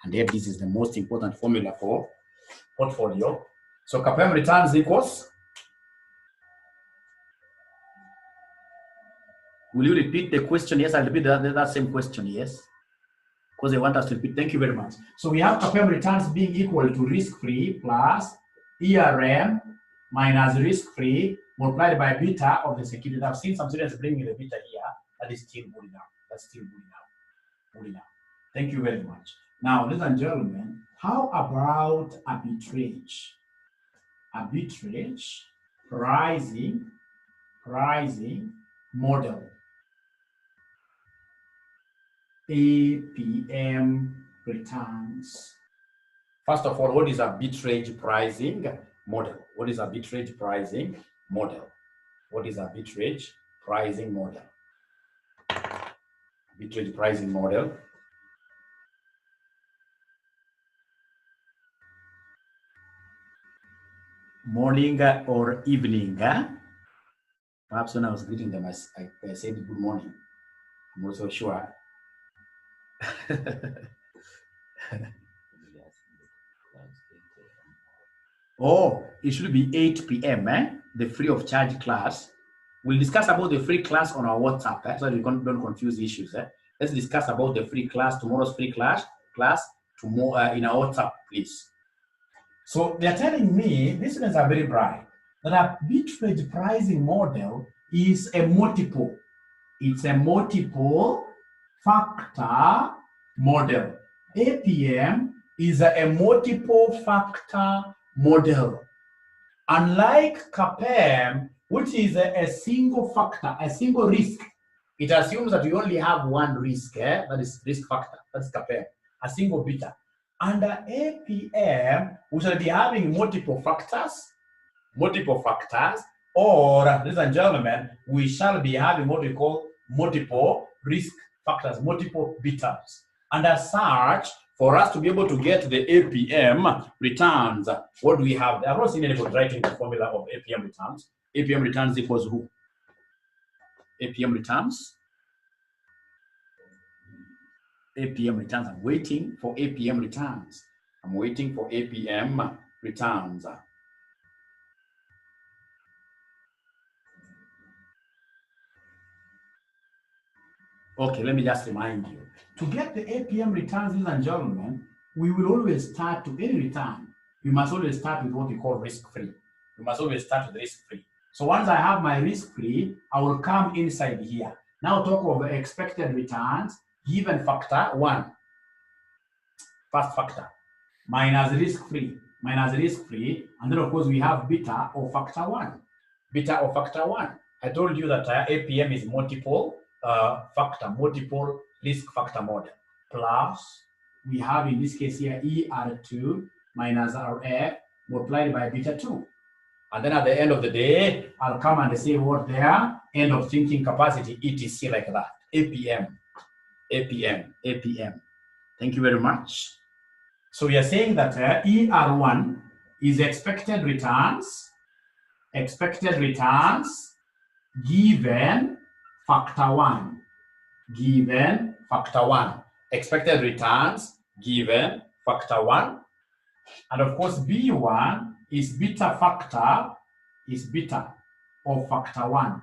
And here, this is the most important formula for portfolio. So KPM returns equals. Will you repeat the question? Yes, I'll repeat that same question, yes. Because they want us to repeat. Thank you very much. So we have KPM returns being equal to risk-free plus ERM minus risk-free multiplied by beta of the security. I've seen some students bringing the beta here. That is still good enough. That's still good enough. Good enough. Thank you very much. Now, ladies and gentlemen, how about arbitrage? Arbitrage pricing model. AFM returns. First of all, what is arbitrage pricing model? What is arbitrage pricing model? What is arbitrage pricing model? Arbitrage pricing model. Morning or evening? Perhaps when I was greeting them, I said good morning. I'm not so sure. Oh, it should be 8 p.m. The free of charge class. We'll discuss about the free class on our WhatsApp, so you don't confuse issues. Let's discuss about the free class, tomorrow's free class tomorrow in our WhatsApp, please. So they're telling me, these students are very bright, that a arbitrage pricing model is a multiple. It's a multiple factor model. AFM is a multiple factor model. Unlike KPM, which is a single factor, a single risk, it assumes that you only have one risk, that is risk factor, that's KPM, a single beta. Under AFM, we shall be having multiple factors, or, ladies and gentlemen, we shall be having what we call multiple risk factors, multiple betas. And as such, for us to be able to get the AFM returns, what do we have? I've not seen anybody writing the formula of AFM returns. AFM returns equals who? AFM returns. AFM returns. I'm waiting for AFM returns. I'm waiting for AFM returns. Okay, let me just remind you. To get the AFM returns, ladies and gentlemen, we will always start to any return. We must always start with what we call risk-free. We must always start with risk-free. So once I have my risk-free, I will come inside here. Now talk of expected returns, given factor 1. First factor, minus risk-free, and then of course we have beta of factor 1. Beta of factor 1. I told you that AFM is multiple factor, multiple risk factor model. Plus, we have in this case here ER2 minus RF multiplied by beta 2. And then at the end of the day, I'll come and say what their end of thinking capacity, etc. like that. AFM. Thank you very much. So we are saying that ER1 is expected returns given factor 1. Expected returns given factor 1. And of course, B1 is beta factor, is beta of factor 1.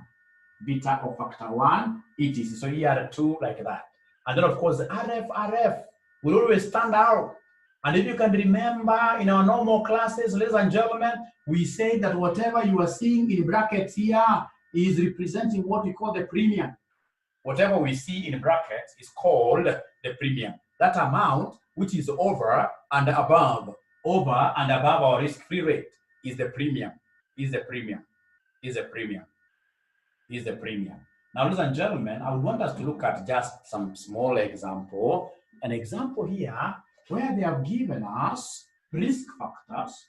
Beta of factor 1, etc. So here 2 like that. And then of course, RF will always stand out. And if you can remember in our normal classes, ladies and gentlemen, we say that whatever you are seeing in brackets here is representing what we call the premium. Whatever we see in brackets is called the premium. That amount which is over and above our risk-free rate is the premium. Now, ladies and gentlemen, I would want us to look at just some small example. An example here where they have given us risk factors.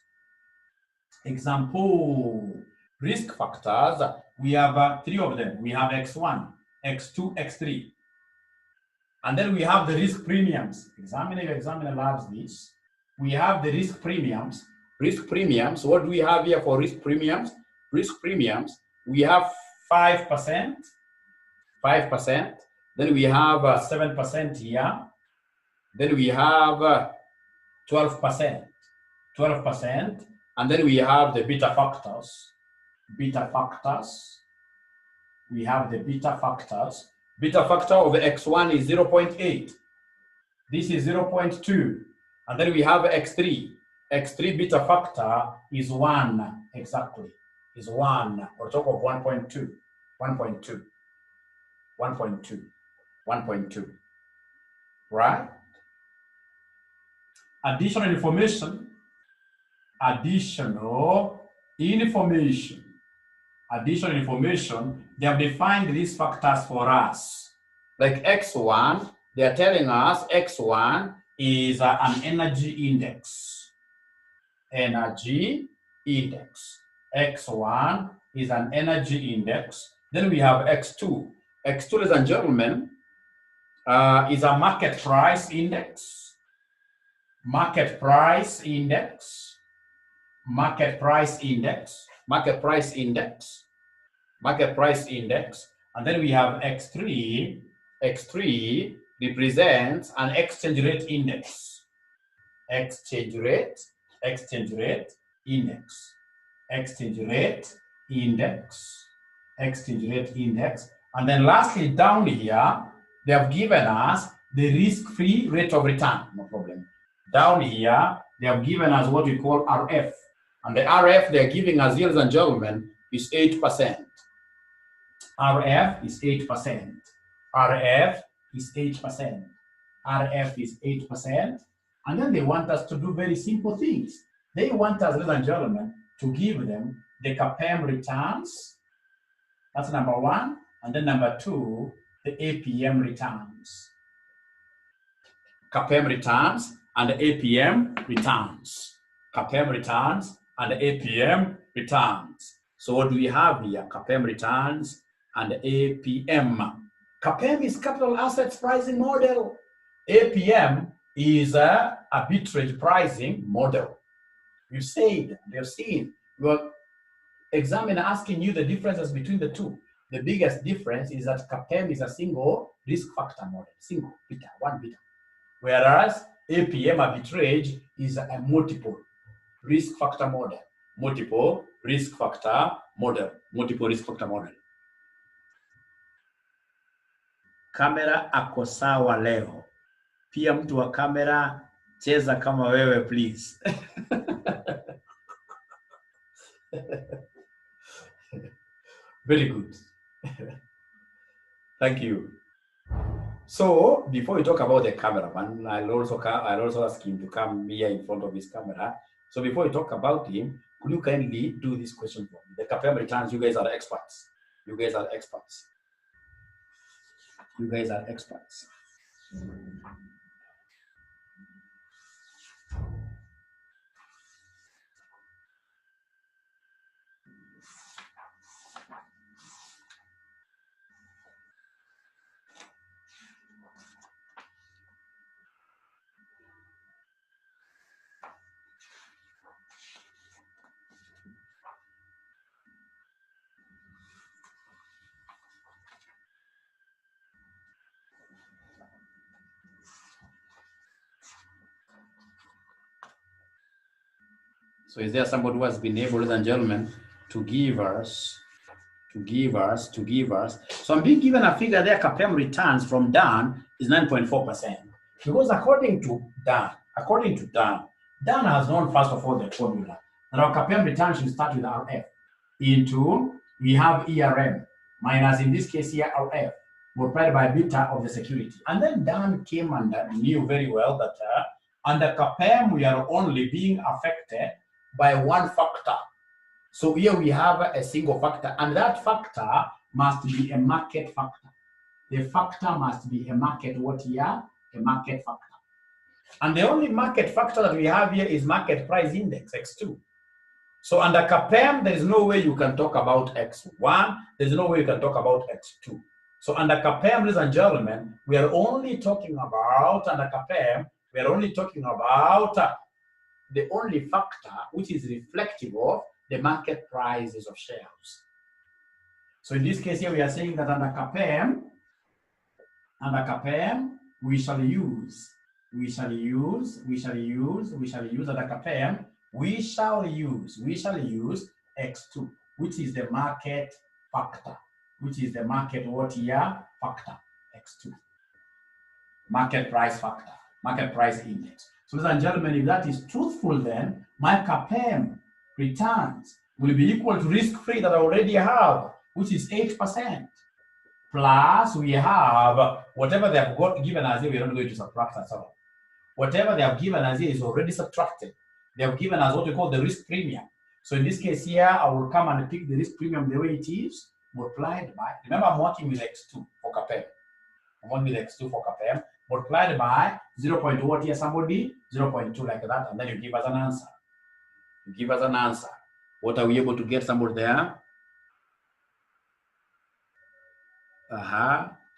Example, risk factors, we have 3 of them. We have X1, X2, X3. And then we have the risk premiums. Examiner loves this. We have the risk premiums. Risk premiums, what do we have here for risk premiums? Risk premiums, we have 5%. Then we have 7% here. Then we have 12%. 12%. And then we have the beta factors. Beta factors. We have the beta factors. Beta factor of x1 is 0.8. This is 0.2. And then we have x3. X3 beta factor is 1 exactly. Is 1 or talk of 1.2. 1.2. 1.2. 1.2. Right? Additional information. Additional information. Additional information. They have defined these factors for us. Like x1, they are telling us x1 is an energy index. Energy index. X1 is an energy index. Then we have x2. X2, ladies and gentlemen, is a market price index. Market price index. Market price index. Market price index. Market price index. And then we have x3. X3 represents an exchange rate index. Exchange rate index. Exchange rate index. Exchange rate index. And then lastly, down here, they have given us the risk-free rate of return. No problem. Down here, they have given us what we call RF. And the RF they're giving us, ladies and gentlemen, is 8%. RF is 8%. RF is 8%. RF is 8%. And then they want us to do very simple things. They want us, ladies and gentlemen, to give them the KASNEB returns. That's number one. And then number two, the APM returns. KASNEB returns and the APM returns. KASNEB returns and the APM returns. So what do we have here? KASNEB returns and the APM. KASNEB is capital assets pricing model. APM is a arbitrage pricing model. You said, they've seen. Your examiner asking you the differences between the two. The biggest difference is that KASNEB is a single risk factor model, single beta, one beta. Whereas APM arbitrage is a multiple risk factor model. Multiple risk factor model. Multiple risk factor model. Kamera ako sawa leo. Pia mtu wa kamera, cheza kama wewe please. Very good. Thank you. So before we talk about the cameraman, I'll also ask him to come here in front of his camera. So before we talk about him, could you kindly do this question for me? The KASNEB returns, you guys are experts. You guys are experts. You guys are experts. So is there somebody who has been able, ladies and gentlemen, to give us? So I'm being given a figure there, KASNEB returns from Dan is 9.4%. Because according to Dan, Dan has known first of all the formula. And our KASNEB return should start with RF. Into, we have ERM, minus in this case here RF, multiplied by beta of the security. And then Dan came and knew very well that under KASNEB, we are only being affected by one factor. So here we have a single factor, and that factor must be a market factor. The factor must be a market, what here? A market factor. And the only market factor that we have here is market price index, X2. So under KASNEB, there is no way you can talk about X1, there's no way you can talk about X2. So under KASNEB, ladies and gentlemen, we are only talking about, under KASNEB, we are only talking about the only factor which is reflective of the market prices of shares. So in this case here, we are saying that under KASNEB, we shall use we shall use at the KASNEB, we shall use X2, which is the market factor, what year factor, X2, market price factor, market price index. So ladies and gentlemen, if that is truthful, then my KASNEB returns will be equal to risk-free that I already have, which is 8%. Plus, we have whatever they have given us here, we're not going to subtract at all. Whatever they have given us here is already subtracted. They have given us what we call the risk premium. So in this case here, I will come and pick the risk premium the way it is, multiplied by, remember I'm working with X2 for KASNEB. I'm working with X2 for KASNEB, multiplied by 0.2 what here, somebody? 0.2 like that, and then you give us an answer. You give us an answer. What are we able to get, somebody there?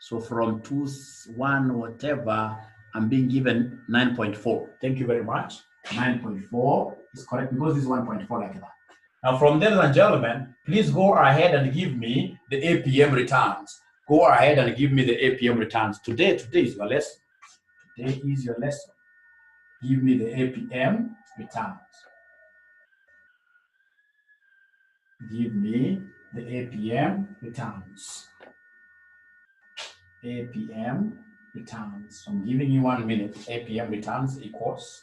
So from 2, 1, whatever, I'm being given 9.4. Thank you very much. 9.4 is correct because this is 1.4 like that. Now from there, ladies and gentlemen, please go ahead and give me the APM returns. Go ahead and give me the APM returns. Today is your lesson. Today is your lesson. Give me the APM returns. Give me the APM returns. APM returns. So I'm giving you 1 minute. APM returns equals.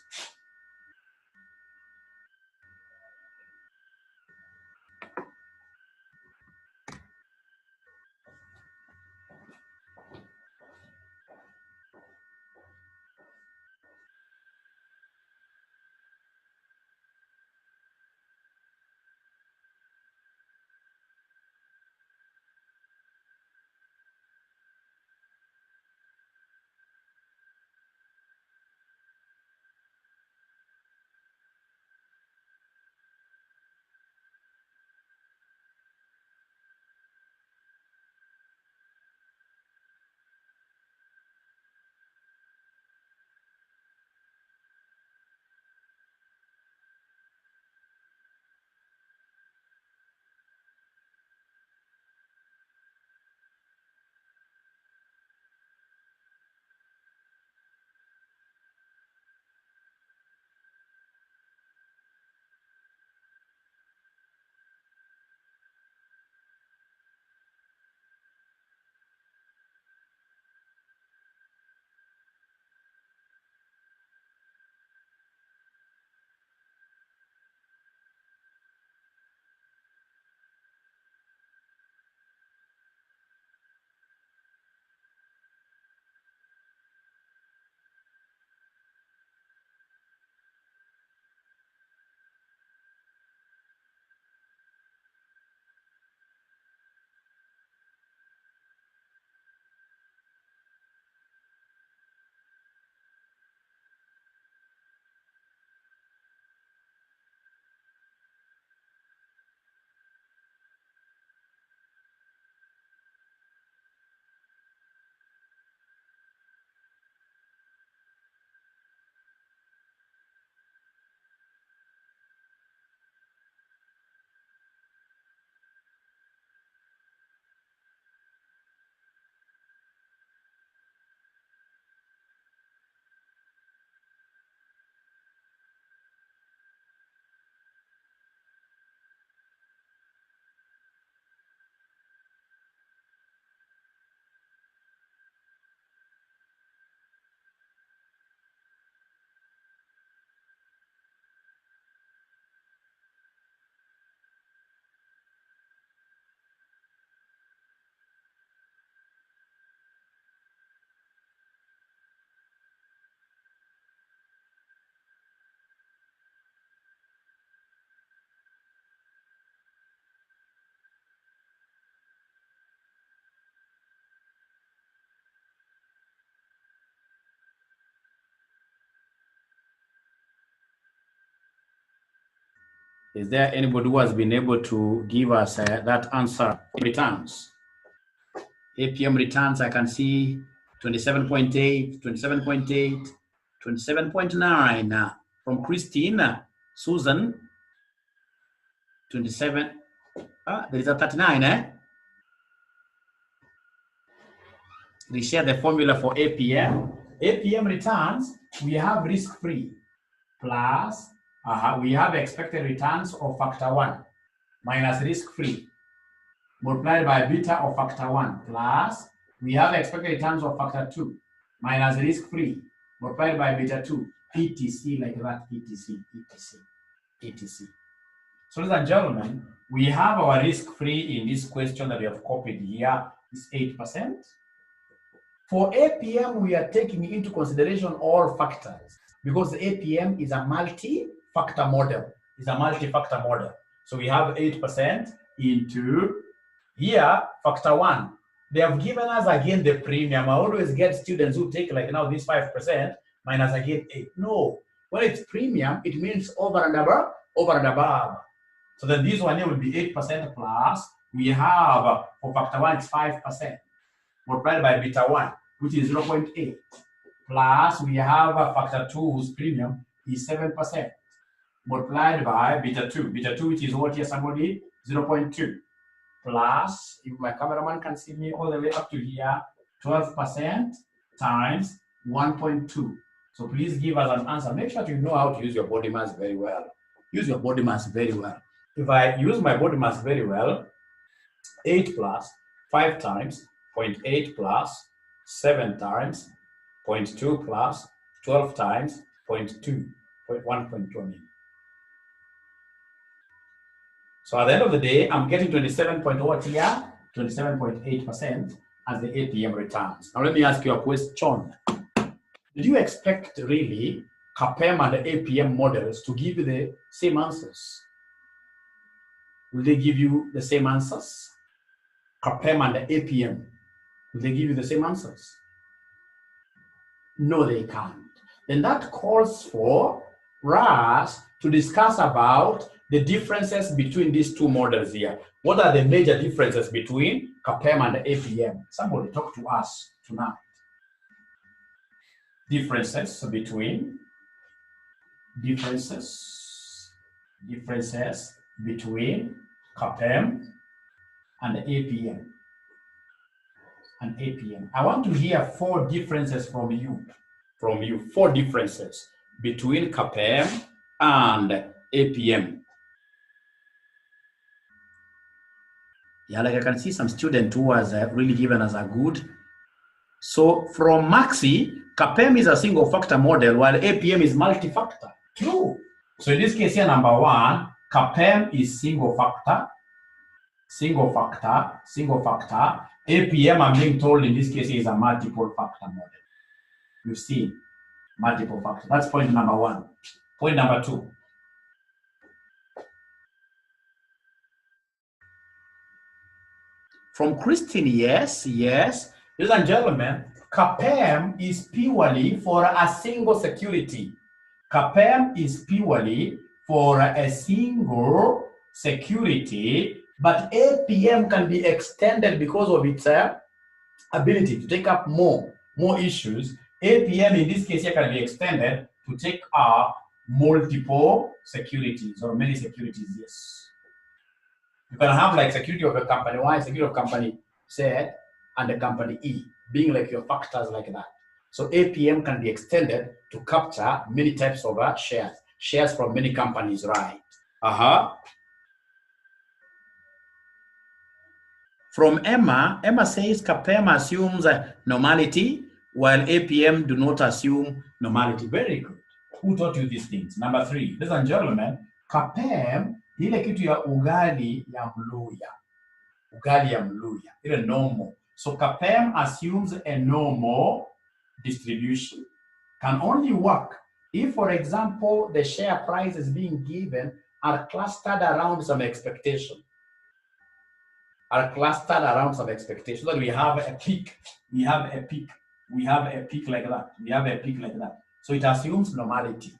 Is there anybody who has been able to give us that answer? Returns. APM returns, I can see 27.8, 27.8, 27.9 from Christine, Susan, 27. There is a 39, We share the formula for APM. APM returns we have risk-free plus, we have expected returns of factor 1 minus risk-free multiplied by beta of factor 1 plus, we have expected returns of factor 2 minus risk-free multiplied by beta 2, etc. like that, etc, etc, etc. So ladies and gentlemen, we have our risk-free in this question that we have copied here is 8%. For APM, we are taking into consideration all factors because the APM is a multi-factor model. It's a multi-factor model. So we have 8% into here, factor 1. They have given us again the premium. I always get students who take like now this 5% minus again 8. No, when it's premium, it means over and above, over and above. So then this one here will be 8% plus, we have for factor 1, it's 5%, multiplied by beta 1, which is 0.8, plus we have a factor 2, whose premium is 7%, multiplied by beta 2. Beta 2, which is what here, somebody? 0.2, plus, if my cameraman can see me all the way up to here, 12% times 1.2. So please give us an answer. Make sure you know how to use your body mass very well. Use your body mass very well. If I use my body mass very well, 8 plus 5 times 0.8 plus 7 times 0.2 plus 12 times 0.2, 1.2 I mean. So at the end of the day, I'm getting 27 point what here? 27.8% as the APM returns. Now let me ask you a question. Did you expect really KAPM and the APM models to give you the same answers? Will they give you the same answers? KAPM and the APM, will they give you the same answers? No, they can't. Then that calls for us to discuss about the differences between these two models here. What are the major differences between KAPM and the APM? Somebody talk to us tonight. Differences between KAPM and the APM. I want to hear 4 differences from you. 4 differences between KAPM and APM. Yeah, like I can see some student who has really given us a good. So from Maxi, KAPM is a single factor model while APM is multi-factor. True. So in this case here, number 1, KAPM is single factor. APM, I'm being told in this case is a multiple factor model. You see, multiple factor. That's point number 1. Point number 2. From Christine, yes. Ladies and gentlemen, KAPM is purely for a single security. KAPM is purely for a single security, but APM can be extended because of its ability to take up more issues. APM in this case here can be extended to take up multiple securities or many securities, yes. You can have like security of a company Y, security of company Z, and the company E, being like your factors like that. So APM can be extended to capture many types of shares from many companies, right? From Emma says KAPM assumes normality, while APM do not assume normality. Very good. Who taught you these things? Number 3, ladies and gentlemen, KAPM ile kitu ya ugali ya Mluya, ile normal. So KAPM assumes a normal distribution, can only work if, for example, the share prices being given are clustered around some expectation. That we have a peak, like that. So it assumes normality.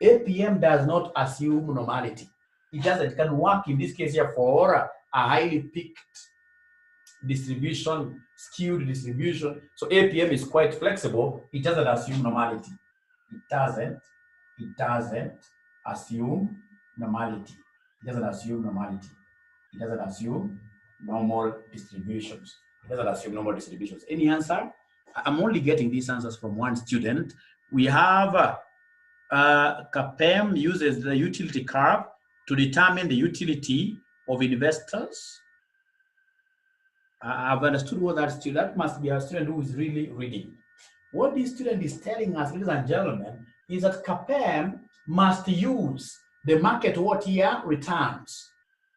APM does not assume normality. It can work in this case here for a highly peaked distribution, skewed distribution. So APM is quite flexible. It doesn't assume normality. It doesn't assume normality. It doesn't assume normal distributions. Any answer? I'm only getting these answers from one student We have CAPM uses the utility curve to determine the utility of investors. I've understood what that must be a student who is really reading. What this student is telling us, ladies and gentlemen, is that CAPM must use the market what year returns.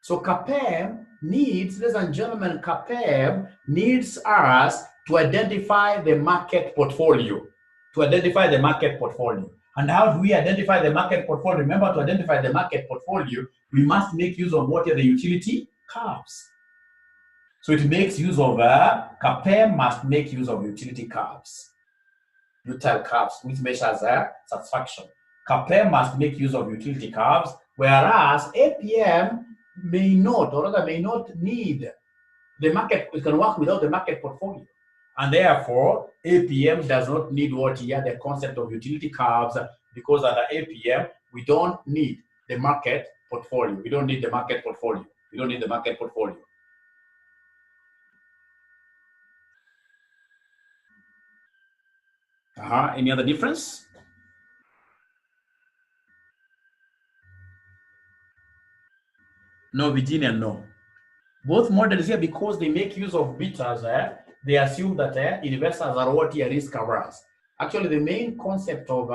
So CAPM needs, ladies and gentlemen, CAPM needs us to identify the market portfolio. To identify the market portfolio. And how do we identify the market portfolio? Remember, to identify the market portfolio, we must make use of what are the utility curves. So it makes use of CAPM must make use of utility curves. Util curves, which measures satisfaction. CAPM must make use of utility curves, whereas APM may not, or rather may not need the market. It can work without the market portfolio. And therefore, APM does not need what here, the concept of utility curves, because under APM, we don't need the market portfolio. We don't need the market portfolio. We don't need the market portfolio. Any other difference? No, Virginia, no. Both models here, because they make use of betas, they assume that investors are what here risk averse. Actually, the main concept of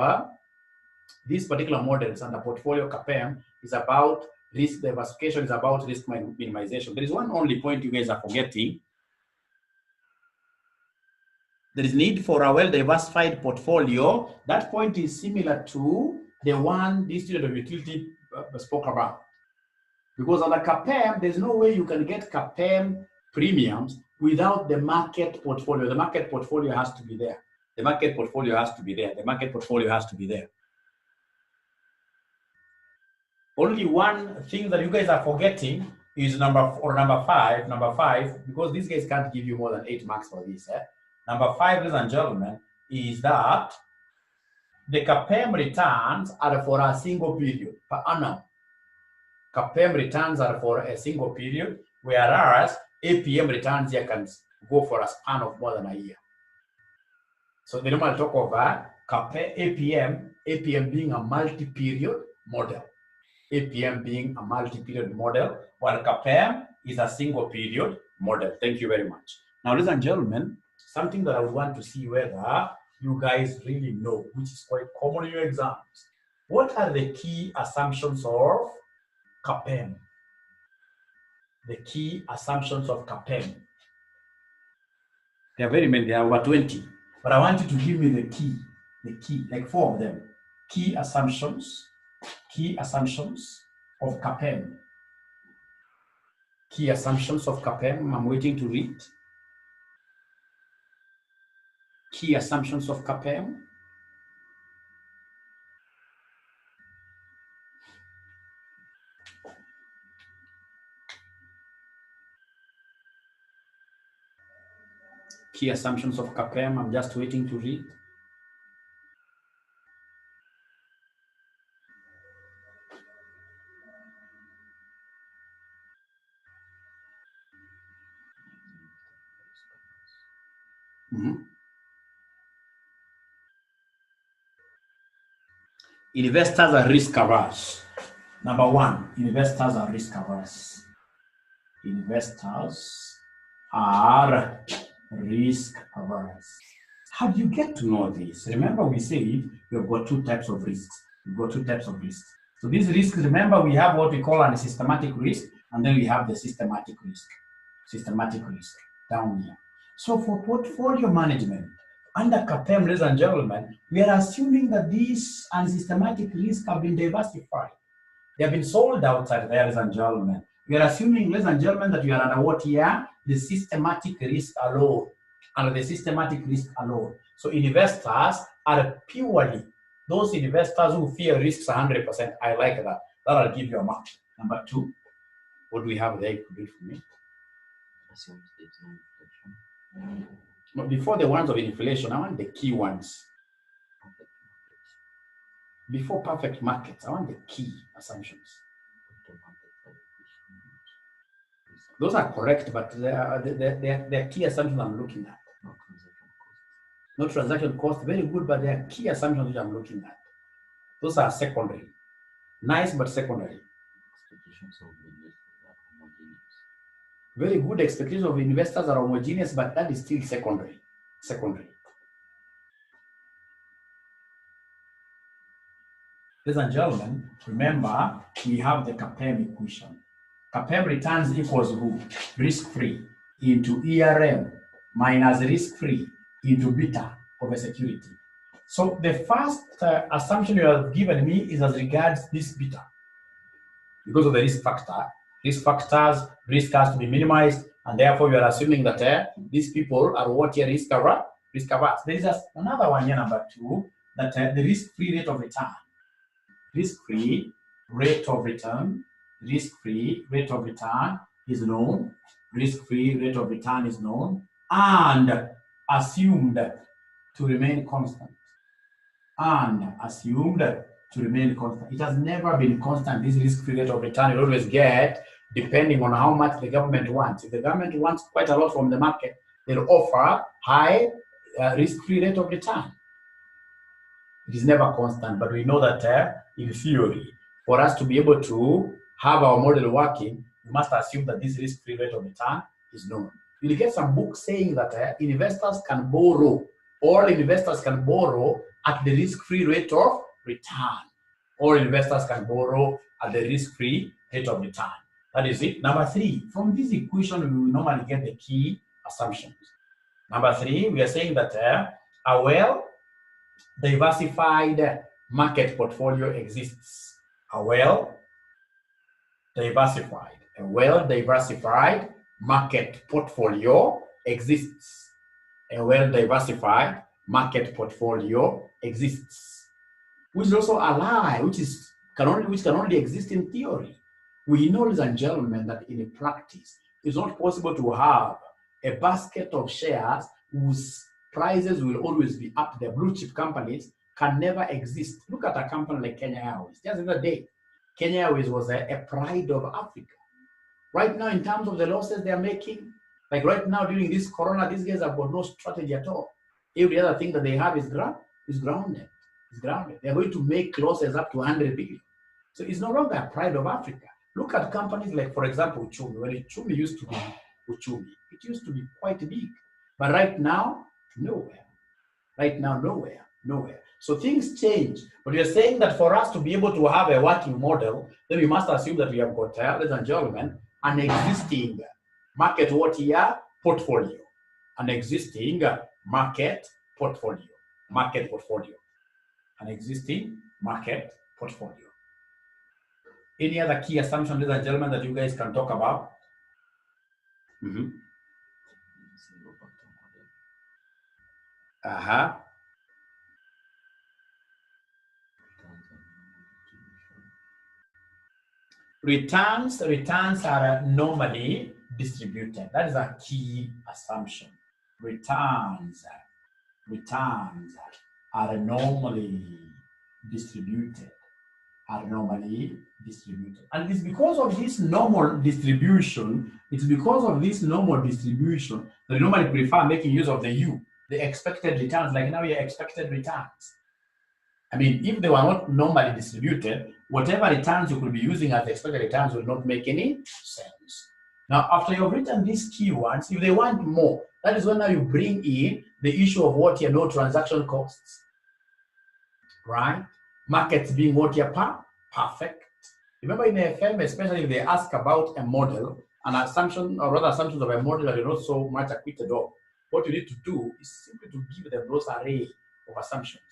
these particular models and the portfolio CAPM is about risk diversification, is about risk minimization. There is one only point you guys are forgetting. There is need for a well-diversified portfolio. That point is similar to the one this student of utility spoke about. Because on the CAPM, there's no way you can get CAPM premiums without the market portfolio. The market portfolio has to be there. The market portfolio has to be there. The market portfolio has to be there. Only one thing that you guys are forgetting is number five, because these guys can't give you more than 8 marks for this. Number 5, ladies and gentlemen, is that the CAPM returns are for a single period per annum. CAPM returns are for a single period, whereas APM returns here can go for a span of more than a year. So the normal talk of APM being a multi-period model. APM being a multi-period model, while CAPM is a single period model. Thank you very much. Now, ladies and gentlemen, something that I would want to see whether you guys really know, which is quite common in your exams. What are the key assumptions of CAPM? The key assumptions of CAPM. There are very many, there are over 20. But I want you to give me the key, like 4 of them. Key assumptions of CAPM. Key assumptions of CAPM, I'm waiting to read. Key assumptions of CAPM. Key assumptions of CAPM, I'm just waiting to read. Investors are risk averse. Number 1, investors are risk averse. Investors are risk averse. How do you get to know this? Remember, we said we've got 2 types of risks. We've got 2 types of risks. So these risks, remember, we have what we call a systematic risk, and then we have the systematic risk. Systematic risk down here. So for portfolio management, under CAPM, ladies and gentlemen, we are assuming that these unsystematic risks have been diversified. They have been sold outside there, ladies and gentlemen. We are assuming, ladies and gentlemen, that we are under what here? The systematic risk alone. Under the systematic risk alone. So investors are purely those investors who fear risks 100%. I like that. That'll give you a mark. Number 2, what do we have there? You could read for me. But before the ones of inflation, I want the key ones. Before perfect markets, I want the key assumptions. Those are correct, but they're key assumptions I'm looking at. No transaction cost, very good, but there are key assumptions which I'm looking at. Those are secondary. Nice, but secondary. Expectations of investors are homogeneous. Very good, expectations of investors are homogeneous, but that is still secondary. Secondary. Ladies and gentlemen, remember, we have the KASNEB equation. KASNEB returns equals who? Risk-free into ERM minus risk-free into beta of a security. So the first assumption you have given me is as regards this beta. Because of the risk factor, risk factors, risk has to be minimized, and therefore you are assuming that these people are what your risk averse. There is another one here, number 2, that the risk-free rate of return. Risk-free rate of return, risk-free rate of return is known, risk-free rate of return is known, and assumed to remain constant. And assumed to remain constant. It has never been constant, this risk-free rate of return. You always get, depending on how much the government wants. If the government wants quite a lot from the market, they'll offer high risk-free rate of return. It is never constant, but we know that in theory, for us to be able to have our model working, we must assume that this risk-free rate of return is known. You'll get some books saying that investors can borrow, all investors can borrow at the risk-free rate of return. All investors can borrow at the risk-free rate of return. That is it. Number 3, from this equation, we will normally get the key assumptions. Number 3, we are saying that a well-diversified market portfolio exists. A well-diversified market portfolio exists. A well-diversified market portfolio exists. Which is also a lie, which can only exist in theory. We know, ladies and gentlemen, that in practice, it's not possible to have a basket of shares whose prices will always be up there. Blue chip companies can never exist. Look at a company like Kenya Airways. Just the other day, Kenya Airways was a pride of Africa. Right now, in terms of the losses they are making, like right now during this corona, these guys have got no strategy at all. Every other thing that they have is grounded. They're going to make losses up to 100 billion. So it's no longer a pride of Africa. Look at companies like, for example, Uchumi. When Uchumi used to be Uchumi, it used to be quite big. But right now, nowhere. Right now, nowhere. So things change. But you're saying that for us to be able to have a working model, then we must assume that we have got, ladies and gentlemen, an existing market portfolio. An existing market portfolio. An existing market portfolio. Any other key assumptions, ladies and gentlemen, that you guys can talk about? Returns are normally distributed. That is a key assumption. Returns are normally distributed. And it's because of this normal distribution, that they normally prefer making use of the expected returns, like now your expected returns. I mean, if they were not normally distributed, whatever returns you could be using as expected returns will not make any sense. Now, after you've written these keywords, if they want more, that is when now you bring in the issue of what your no transaction costs, right? Markets being what your perfect. Remember in AFM, especially if they ask about a model, an assumption, or rather assumptions of a model that you're not so much acquitted of, what you need to do is simply to give them those array of assumptions.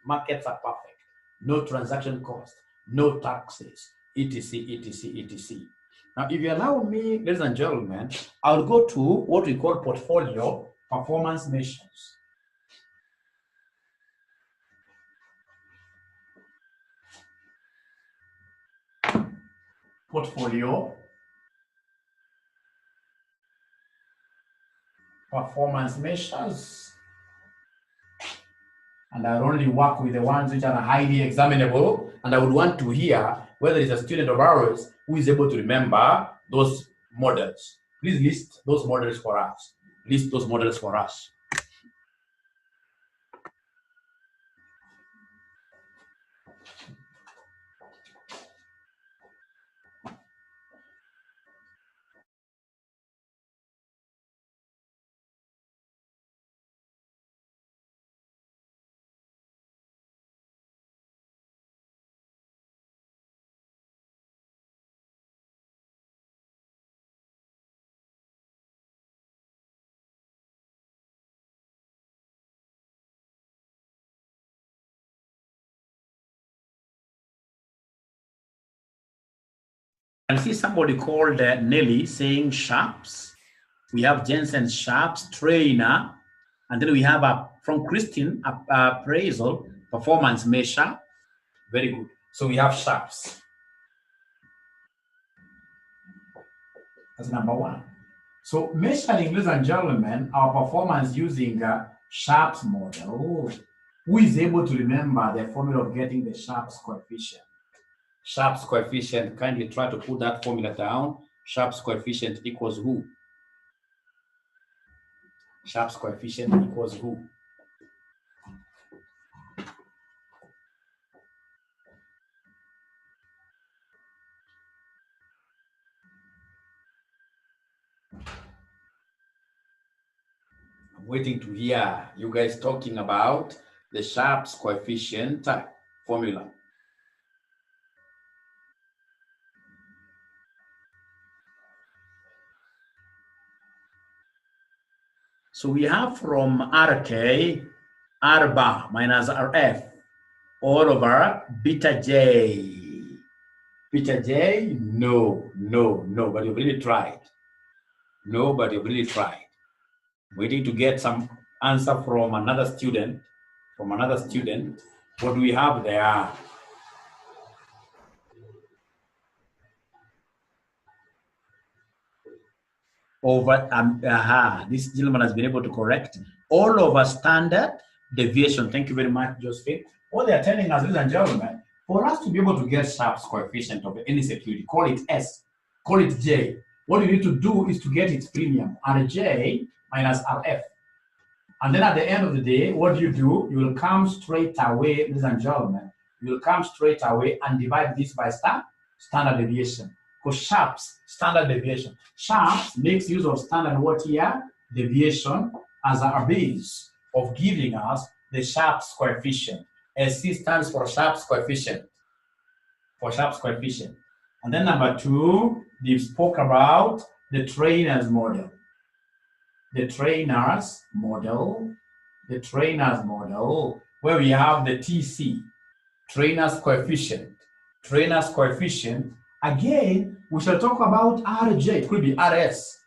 Markets are perfect, no transaction cost, no taxes, etc. Now, if you allow me, ladies and gentlemen, I'll go to what we call portfolio performance measures. Portfolio performance measures. And I'll only work with the ones which are highly examinable. And I would want to hear whether it's a student of ours who is able to remember those models. Please list those models for us. I see somebody called Nelly saying Sharps. We have Jensen Sharps, trainer. And then we have from Christine, appraisal, performance measure. Very good. So we have Sharps. That's number one. So measuring, ladies and gentlemen, our performance using Sharps model. Who is able to remember the formula of getting the Sharps coefficient? Sharps coefficient, kindly try to put that formula down. Sharps coefficient equals who? Sharps coefficient equals who? I'm waiting to hear you guys talking about the Sharps coefficient formula. So we have from RK, R bar minus RF all over beta J. Beta J, no, but you've really tried. No, but you've really tried. Waiting to get some answer from another student. What do we have there? Over, this gentleman has been able to correct all over standard deviation. Thank you very much, Josephine. What they are telling us, ladies and gentlemen, for us to be able to get Sharp's coefficient of any security, call it S, call it J. What you need to do is to get its premium, RJ minus RF. And then at the end of the day, what do? You will come straight away, ladies and gentlemen, you will come straight away and divide this by standard deviation. Because Sharp's standard deviation. Sharp's makes use of standard what here? Deviation as a base of giving us the Sharp's coefficient. SC stands for Sharp's coefficient. And then number two, they spoke about the trainer's model. The trainer's model, where we have the TC, trainer's coefficient. Again, we shall talk about RJ, it could be RS.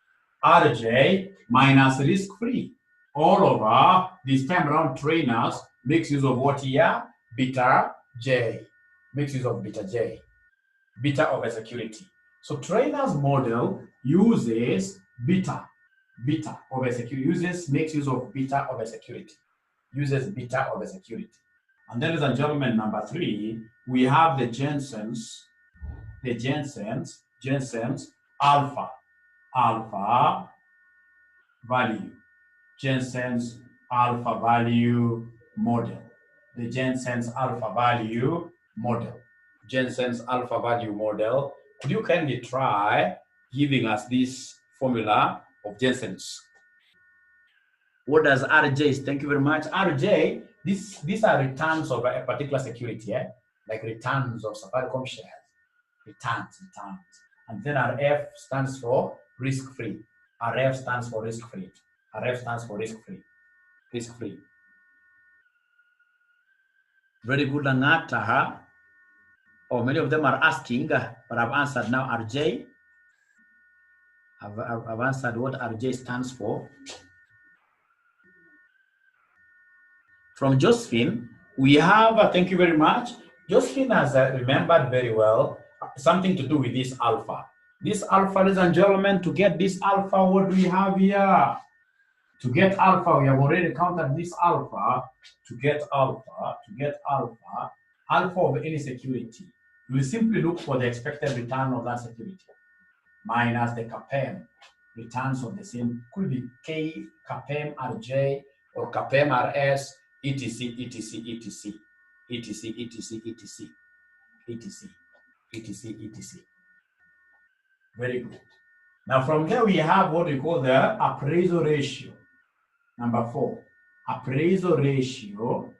RJ minus risk-free. All over, this time around trainers makes use of what here? Beta J. Makes use of beta J. Beta over security. So trainer's model uses beta over security, makes use of beta over security. And then, ladies and gentlemen, number three, we have the Jensen's alpha value. Jensen's alpha value model. The Jensen's alpha value model. Could you kindly try giving us this formula of Jensen's? What does RJ? Thank you very much. RJ, these are returns of a particular security, like returns of Safaricom shares. Returns. And then RF stands for risk-free. Risk-free. Very good, Langata. Oh, many of them are asking, but I've answered now RJ. I've answered what RJ stands for. From Josephine, we have, thank you very much. Josephine has remembered very well something to do with this alpha. This alpha, ladies and gentlemen, to get this alpha, what do we have here? To get alpha, we have already counted this alpha. To get alpha of any security, you will simply look for the expected return of that security minus the CAPM returns of the same, could be K, CAPM RJ, or CAPM RS, etc. Very good. Now from there we have what we call the appraisal ratio. Number 4, appraisal ratio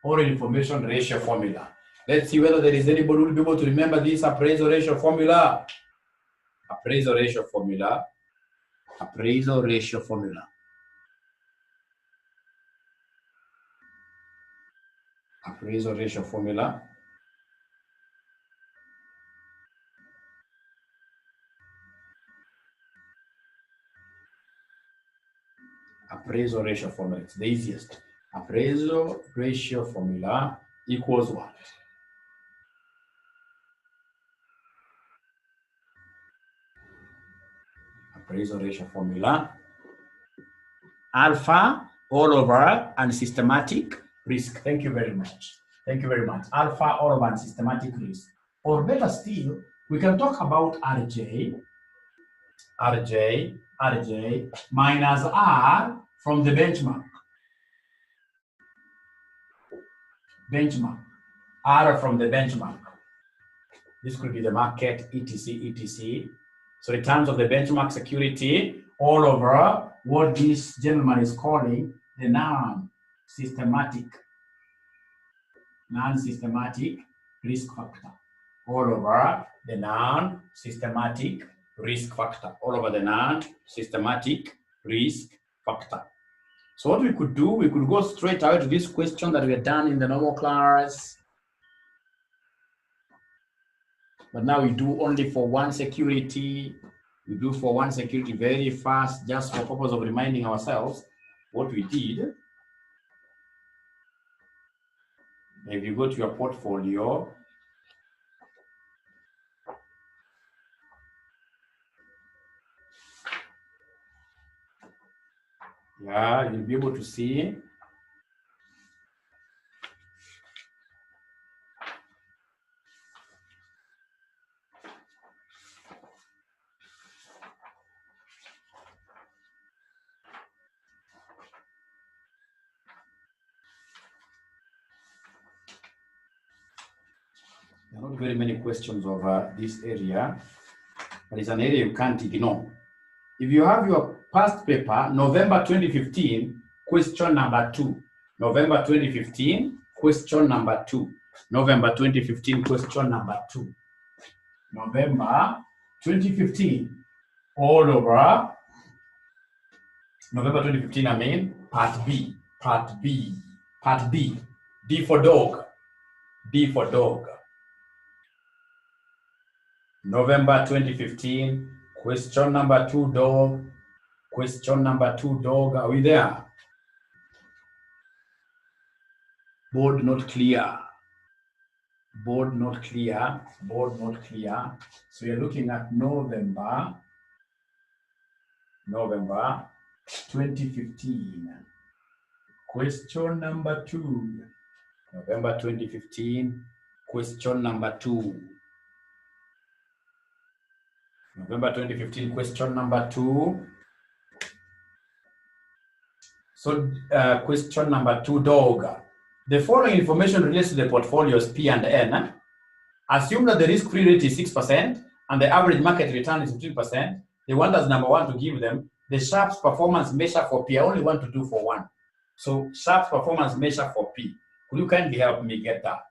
or information ratio formula. Let's see whether there is anybody who will be able to remember this appraisal ratio formula. Appraisal ratio formula. Appraisal ratio formula. It's the easiest. Appraisal ratio formula equals what? Appraisal ratio formula. Alpha all over and systematic risk. Thank you very much. Thank you very much. Alpha all over and systematic risk. Or better still, we can talk about RJ minus R from the benchmark. R from the benchmark. This could be the market, etc. So in terms of the benchmark security, all over what this gentleman is calling the non-systematic risk factor. All over the non-systematic risk factor. All over the non-systematic risk factor. So what we could do, we could go straight away to this question that we had done in the normal class. But now we do only for one security. We do for one security very fast, just for purpose of reminding ourselves what we did. If you go to your portfolio, yeah, you'll be able to see. There are not very many questions over this area, but it's an area you can't ignore. If you have your past paper, November 2015, question number 2. November 2015, question number 2. November 2015, question number 2. November 2015, all over. November 2015, I mean, part B. D for dog. November 2015, question number 2, dog. Question number 2, dog. Are we there? Board not clear. So you're looking at November 2015. Question number 2. November 2015, question number 2. November 2015, question number 2. So question number 2, dog. The following information relates to the portfolio's P and N. Assume that the risk-free rate is 6% and the average market return is 3%. They want us, number 1, to give them the Sharpe's performance measure for P. I only want to do for 1. So Sharpe's performance measure for P. Could you kindly help me get that?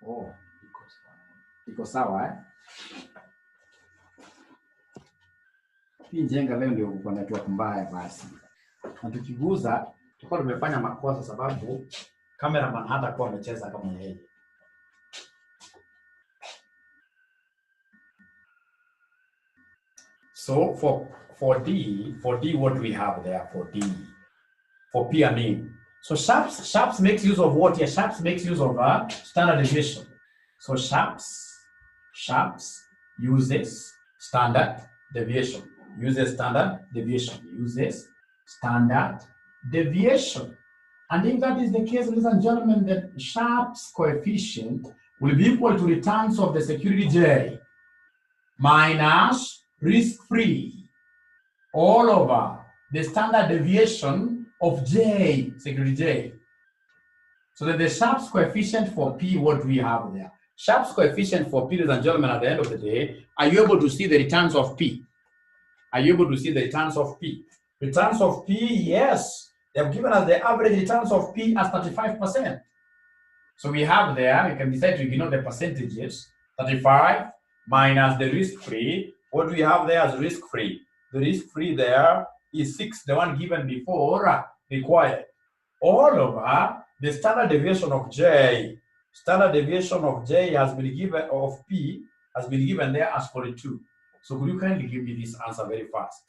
Oh, iko sawa eh? Hii njenga leo ndio uko na network mbaya basi. Na tukiguza tutakuwa tumefanya makosa sababu cameraman hata kwa amecheza kama yeye. So for D, what do we have there for D? For P, I mean. So Sharps makes use of what here? Sharps makes use of standard deviation. So Sharps uses standard deviation. Uses standard deviation. And if that is the case, ladies and gentlemen, the Sharpe's coefficient will be equal to returns of the security J minus risk-free all over the standard deviation of J, security J. So that the Sharpe's coefficient for P, what do we have there? Sharpe's coefficient for P, ladies and gentlemen, at the end of the day, are you able to see the returns of P? Are you able to see the returns of P? Returns of P, yes. They have given us the average returns of P as 35%. So we have there, you can decide to ignore the percentages, 35 minus the risk-free. What do we have there as risk-free? The risk-free there is 6, the one given before required. All over the standard deviation of J. Standard deviation of J has been given, of P has been given there as 42. So could you kindly give me this answer very fast?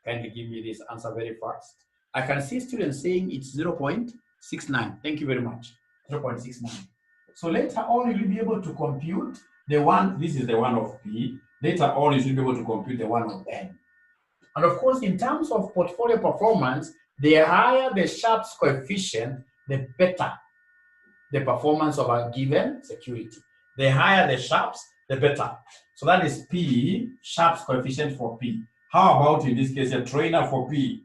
Kindly give me this answer very fast. I can see students saying it's 0.69. Thank you very much. 0.69. So later on, you'll be able to compute the one, this is the one of P. Later on, you should be able to compute the one of N. And of course, in terms of portfolio performance, the higher the Sharpe's coefficient, the better the performance of a given security. The higher the Sharpe's, the better. So that is P, Sharpe's coefficient for P. How about in this case, a trainer for P?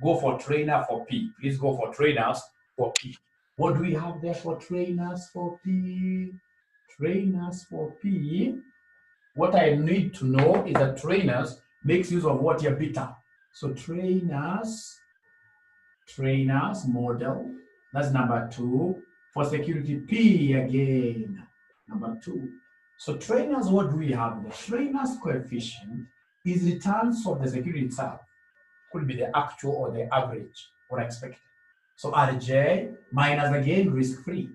Go for trainer for P. Please go for trainers for P. What do we have there for trainers for P? Trainers for P. What I need to know is that trainers makes use of what here, beta. So trainers model, that's number 2. For security P again, number 2. So trainers, what do we have? The trainers coefficient is returns of the security itself. Could be the actual or the average or expected. So RJ minus again risk-free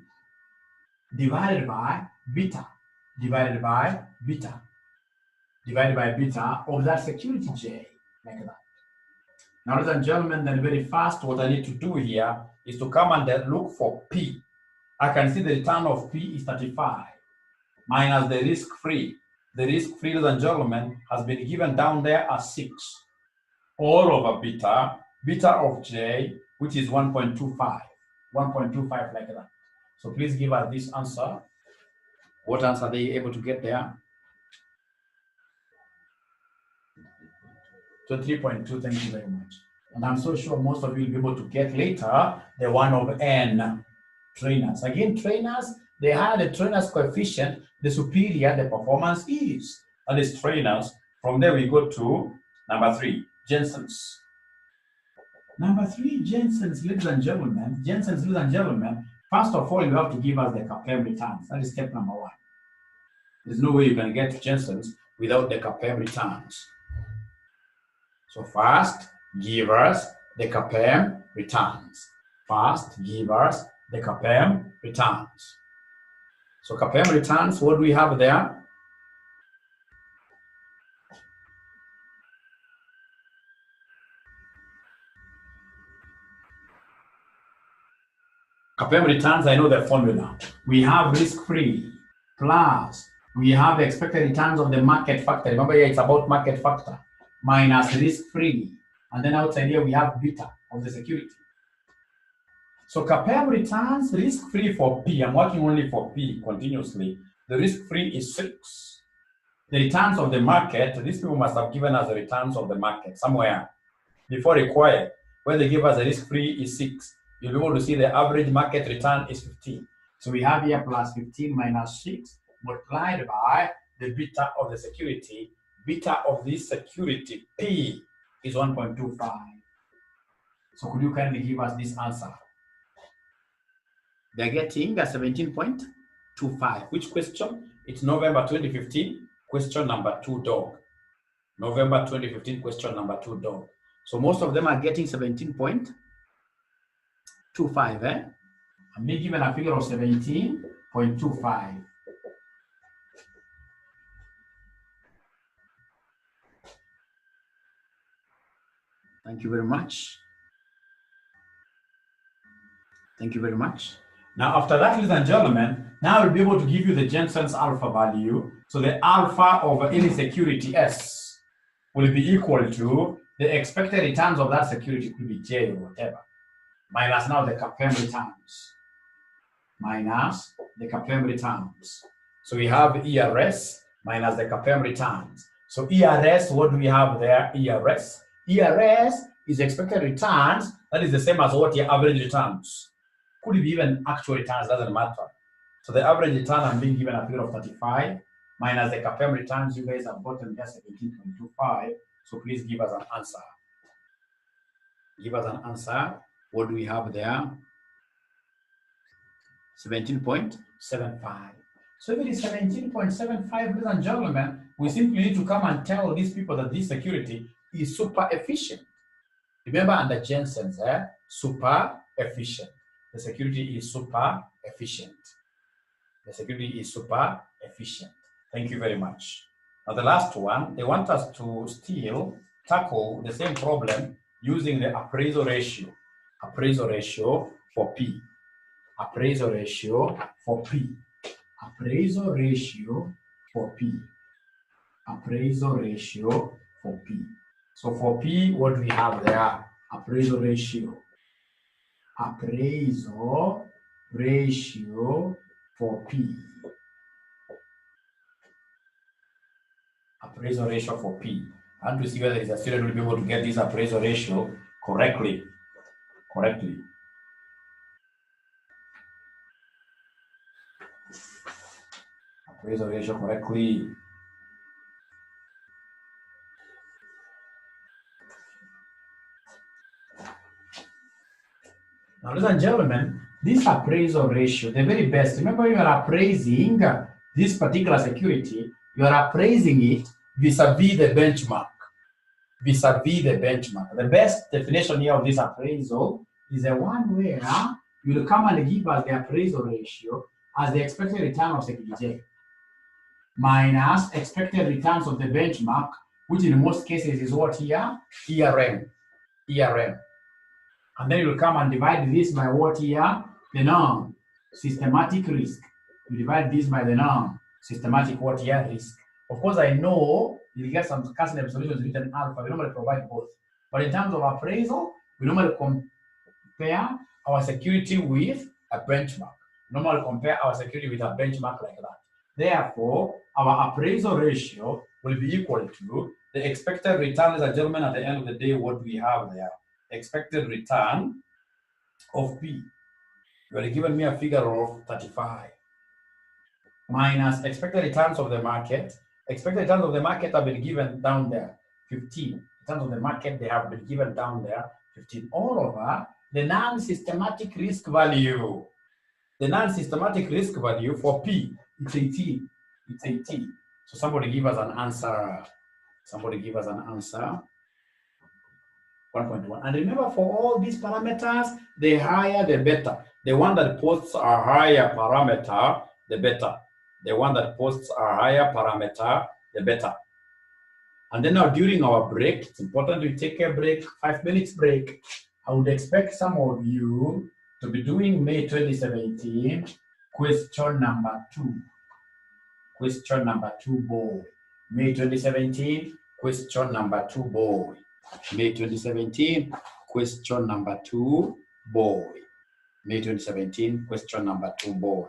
divided by beta divided by beta of that security J, like that. Now, ladies and gentlemen, then very fast, what I need to do here is to come and look for P. I can see the return of P is 35 minus the risk-free. The risk-free, ladies and gentlemen, has been given down there as 6. All over beta of J, which is 1.25 like that. So please give us this answer. What answer are they able to get there? 23.2, thank you very much. And I'm so sure most of you will be able to get later the one of N, trainers. Again, trainers, they have the trainers coefficient, the superior the performance is. That is trainers. From there we go to number 3, Jensen's. Number 3, Jensen's, ladies and gentlemen. Jensen's, ladies and gentlemen. First of all, you have to give us the CAPM returns. That is step number 1. There's no way you can get Jensen's without the CAPM returns. So first, give us the CAPM returns. First, give us the CAPM returns. So CAPM returns, what do we have there? CAPM returns, I know the formula. We have risk-free plus we have the expected returns of the market factor. Remember here, it's about market factor minus risk-free. And then outside here, we have beta of the security. So CAPM returns risk-free for P. I'm working only for P continuously. The risk-free is 6. The returns of the market, these people must have given us the returns of the market somewhere before required. When they give us the risk-free is 6. You'll be able to see the average market return is 15. So we have here plus 15 minus 6 multiplied by the beta of the security. Beta of this security, P, is 1.25. So could you kindly give us this answer? They're getting a 17.25. Which question? It's November 2015, question number 2, dog. November 2015, question number 2, dog. So most of them are getting 17.25, eh? I'm being given a figure of 17.25. Thank you very much. Thank you very much. Now, after that, ladies and gentlemen, now we'll be able to give you the Jensen's alpha value. So the alpha of any security S will be equal to the expected returns of that security, could be J or whatever. minus now the CAPM returns. Minus the CAPM returns. So we have ERS minus the CAPM returns. So ERS, what do we have there? ERS. ERS is expected returns. That is the same as what your average returns. Could be even actual returns, doesn't matter. So the average return I'm being given a period of 35 minus the CAPM returns you guys have gotten here 17.25. So please give us an answer. Give us an answer. What do we have there? 17.75. So if it is 17.75, ladies and gentlemen, we simply need to come and tell these people that this security is super efficient. Remember under Jensen's, super efficient. The security is super efficient. The security is super efficient. Thank you very much. Now the last one, they want us to still tackle the same problem using the appraisal ratio. Appraisal ratio for P. Appraisal ratio for P. Appraisal ratio for P. Appraisal ratio for P. So for P, what do we have there? Appraisal ratio. Appraisal ratio for P. Appraisal ratio for P. I want to see whether a student will be able to get this appraisal ratio correctly. Appraisal ratio correctly. Now, ladies and gentlemen, this appraisal ratio, the very best, remember you are appraising this particular security, you are appraising it vis-a-vis the benchmark. Vis-a-vis the benchmark. The best definition here of this appraisal is the one where you will come and give us the appraisal ratio as the expected return of security minus expected returns of the benchmark, which in most cases is what here? ERM. And then you will come and divide this by what here? The norm, systematic risk. You divide this by the norm, systematic what here? Risk. Of course, I know you get some KASNEB solutions written alpha. We normally provide both. But in terms of appraisal, we normally compare our security with a benchmark. We normally compare our security with a benchmark like that. Therefore, our appraisal ratio will be equal to the expected return, ladies and gentlemen, at the end of the day, what we have there. Expected return of P. You are given me a figure of 35 minus expected returns of the market. Expected returns of the market have been given down there, 15. Returns of the market, they have been given down there, 15. All over the non-systematic risk value. The non-systematic risk value for P, it's 18. It's 18. So somebody give us an answer. Somebody give us an answer. 1.1. And remember, for all these parameters, the higher the better. The one that posts a higher parameter, the better. The one that posts a higher parameter, the better. And then now during our break, it's important we take a break, 5 minutes break. I would expect some of you to be doing May 2017, question number 2. Question number 2, boy. May 2017, question number 2, boy. May 2017, question number 2, boy. May 2017, question number 2, boy.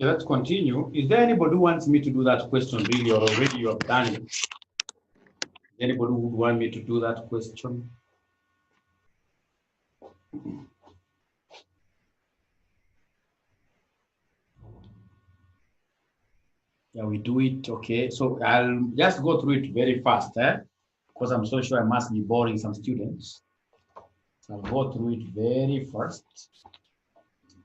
let's continue. Is there anybody who wants me to do that question really, or already you have done it? Anybody who would want me to do that question? Yeah, we do it. Okay, so I'll just go through it very fast, because I'm so sure I must be boring some students. So I'll go through it very fast.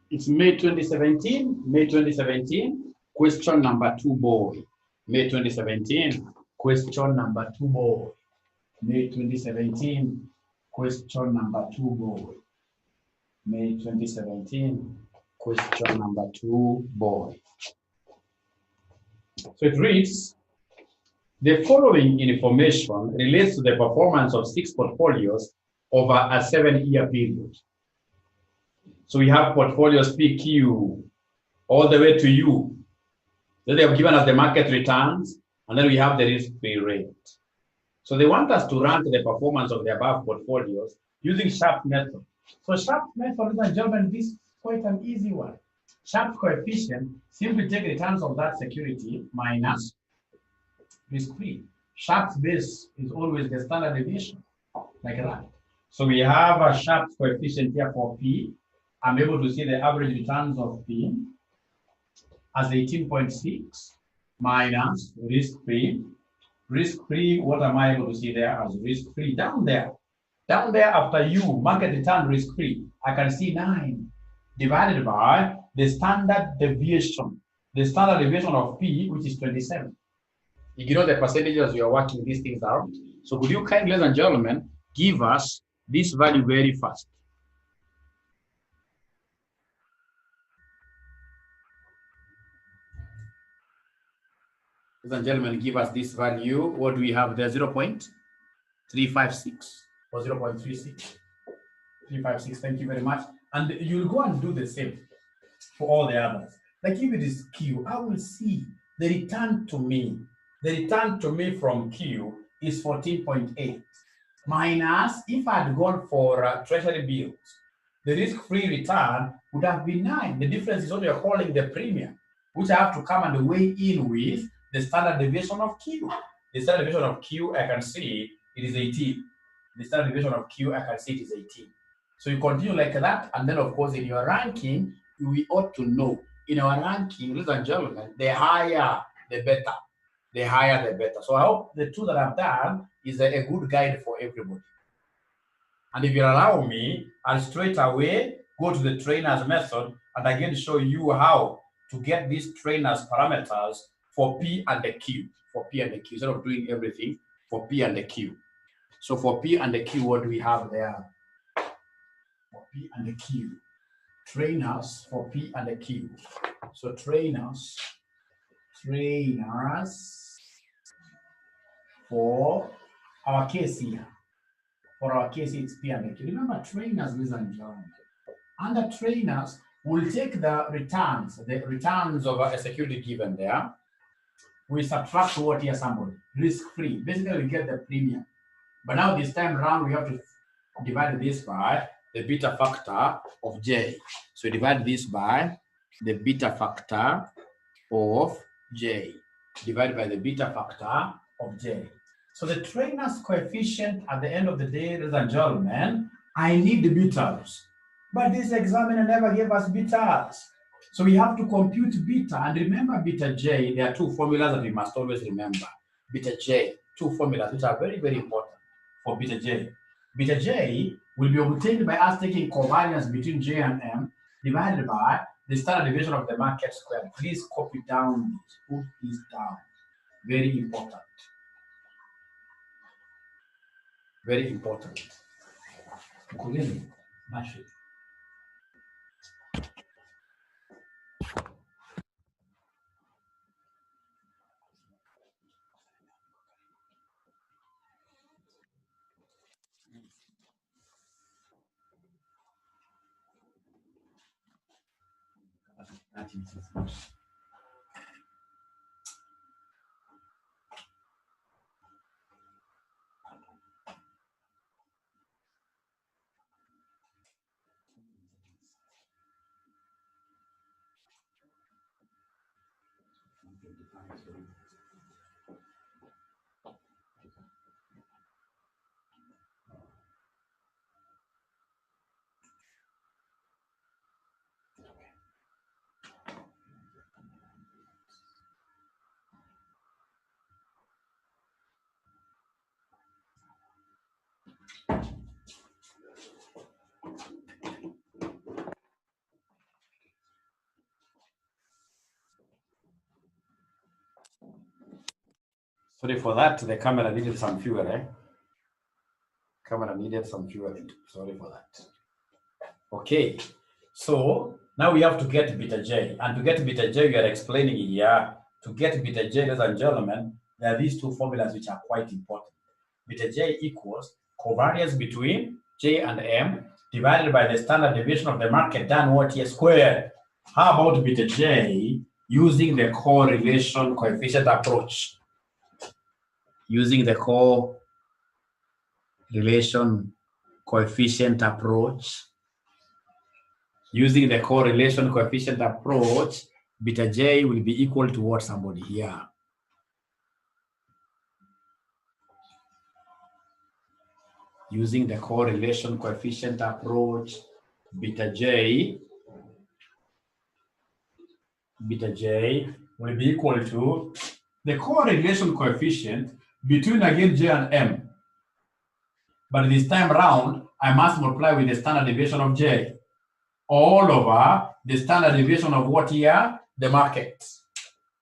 It's May 2017. May 2017. Question number 2, boy. May 2017. Question number 2, boy. May 2017. Question number 2, boy. May 2017. Question number 2, boy. So it reads, the following information relates to the performance of 6 portfolios over a 7-year period. So we have portfolios PQ all the way to U. Then they have given us the market returns, and then we have the risk-free rate. So they want us to rank the performance of the above portfolios using Sharpe method. So Sharpe method, ladies and gentlemen, this is quite an easy one. Sharpe coefficient, simply take returns of that security minus risk-free. Sharpe's base is always the standard deviation, like that. So we have a Sharpe coefficient here for P. I'm able to see the average returns of P as 18.6 minus risk-free. Risk-free, what am I able to see there as risk-free? Down there after U, market return risk-free, I can see 9 divided by the standard deviation. The standard deviation of P, which is 27. You know the percentages we are working these things out. So could you kindly, ladies and gentlemen, give us this value very fast? Ladies and gentlemen, give us this value. What do we have there? 0.356 or 0.36? 356. Thank you very much. And you'll go and do the same for all the others. Like if it is Q, I will see the return to me. The return to me from Q is 14.8 minus, if I had gone for treasury bills, the risk-free return would have been 9. The difference is what we are calling the premium, which I have to come and weigh in with the standard deviation of Q. The standard deviation of Q, I can see it is 18. The standard deviation of Q, I can see it is 18. So you continue like that, and then of course in your ranking, we ought to know. In our ranking, ladies and gentlemen, the higher, the better. The higher, the better. So I hope the two that I've done is a good guide for everybody. And if you allow me, I'll straight away go to the trainer's method and again show you how to get these trainers parameters for P and the Q. For P and the Q, instead of doing everything for P and the Q. So for P and the Q, what do we have there? For P and the Q. Trainers for P and the Q. So trainers for our case here. For our case, it's P and the Q. Remember, trainers, ladies and gentlemen. Under trainers, we'll take the returns of a security given there. We subtract what here, somebody? Risk-free. Basically, we get the premium. But now this time around, we have to divide this by the beta factor of J. So divide this by the beta factor of J. Divided by the beta factor of J. So the trainer's coefficient at the end of the day, ladies and gentlemen, I need the betas. But this examiner never gave us betas. So we have to compute beta. And remember beta J, there are 2 formulas that we must always remember. Beta J, 2 formulas which are very, very important for beta J. Beta J will be obtained by us taking covariance between J and M divided by the standard deviation of the market square. Please copy down this, put this down. Very important. Very important. Sorry for that. The camera needed some fuel, eh? Camera needed some fuel. Sorry for that. Okay. So now we have to get beta J. And to get beta J, we are explaining here. To get beta J, ladies and gentlemen, there are these two formulas which are quite important. Beta J equals covariance between J and M divided by the standard deviation of the market done what here squared. How about beta J using the correlation coefficient approach? Using the correlation coefficient approach. Using the correlation coefficient approach, beta J will be equal to what, somebody here? Using the correlation coefficient approach, beta J will be equal to the correlation coefficient between, again, J and M. But this time around, I must multiply with the standard deviation of J all over the standard deviation of what here? The market.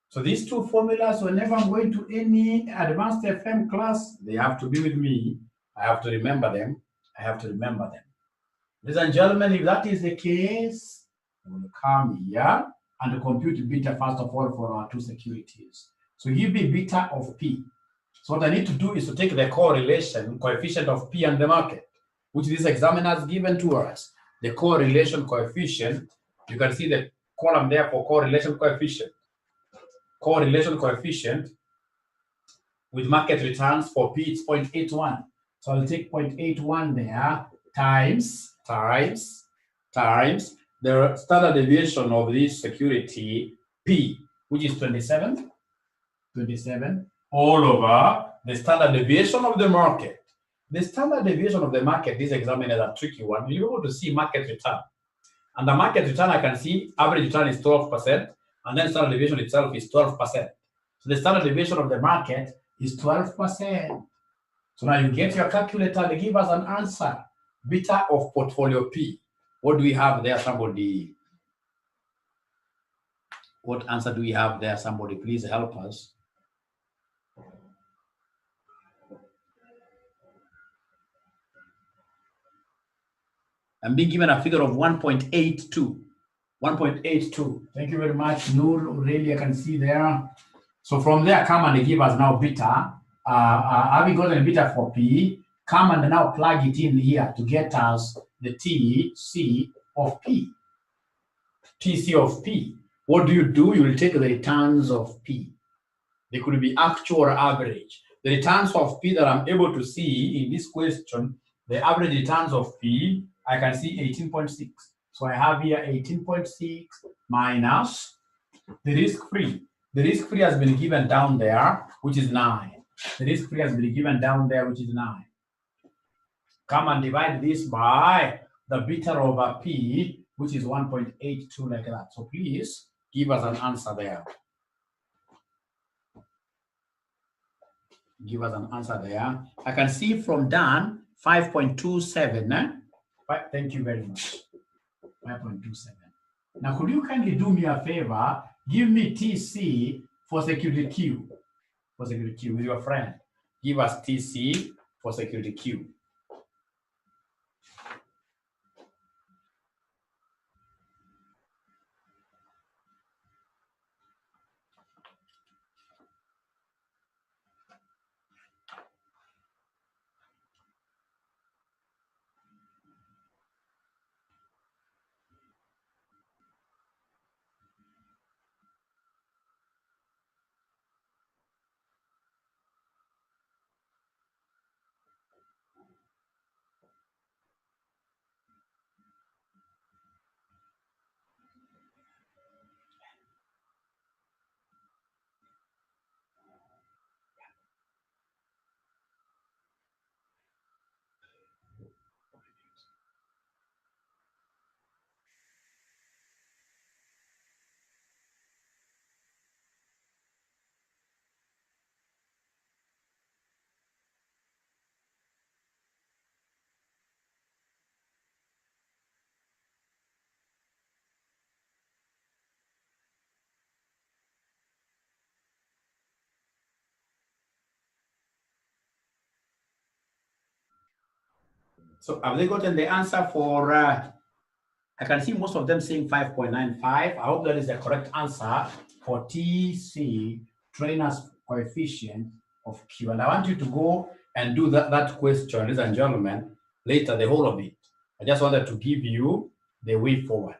So these two formulas, whenever I'm going to any advanced FM class, they have to be with me. I have to remember them. Ladies and gentlemen, if that is the case, we will come here and compute beta first of all for our two securities. So give me beta of P. So what I need to do is to take the correlation coefficient of P and the market, which this examiner has given to us. The correlation coefficient, you can see the column there for correlation coefficient. Correlation coefficient with market returns for P, it's 0.81. So I'll take 0.81 there times the standard deviation of this security P, which is 27, all over the standard deviation of the market. The standard deviation of the market, this examiner is a tricky one. You're able to see market return. And the market return, I can see average return is 12%, and then standard deviation itself is 12%. So the standard deviation of the market is 12%. So now you get your calculator and give us an answer. Beta of portfolio P. What do we have there, somebody? What answer do we have there, somebody? Please help us. I'm being given a figure of 1.82. 1.82. Thank you very much, Noor. Really, I can see there. So from there, come and give us now beta. Having gotten beta for P, come and now plug it in here to get us the TC of P. TC of P. What do? You will take the returns of P. They could be actual or average. The returns of P that I'm able to see in this question, the average returns of P, I can see 18.6. So I have here 18.6 minus the risk-free. The risk-free has been given down there, which is 9. The risk-free has been given down there, which is 9. Come and divide this by the beta over P, which is 1.82, like that. So please give us an answer there. Give us an answer there. I can see from Dan 5.27. Thank you very much. 5.27. Now, could you kindly do me a favor? Give me TC for security Q. For security Q with your friend. Give us TC for security Q. So have they gotten the answer for, I can see most of them saying 5.95. I hope that is the correct answer for TC, trainer's coefficient of Q. And I want you to go and do that question, ladies and gentlemen, later, the whole of it. I just wanted to give you the way forward.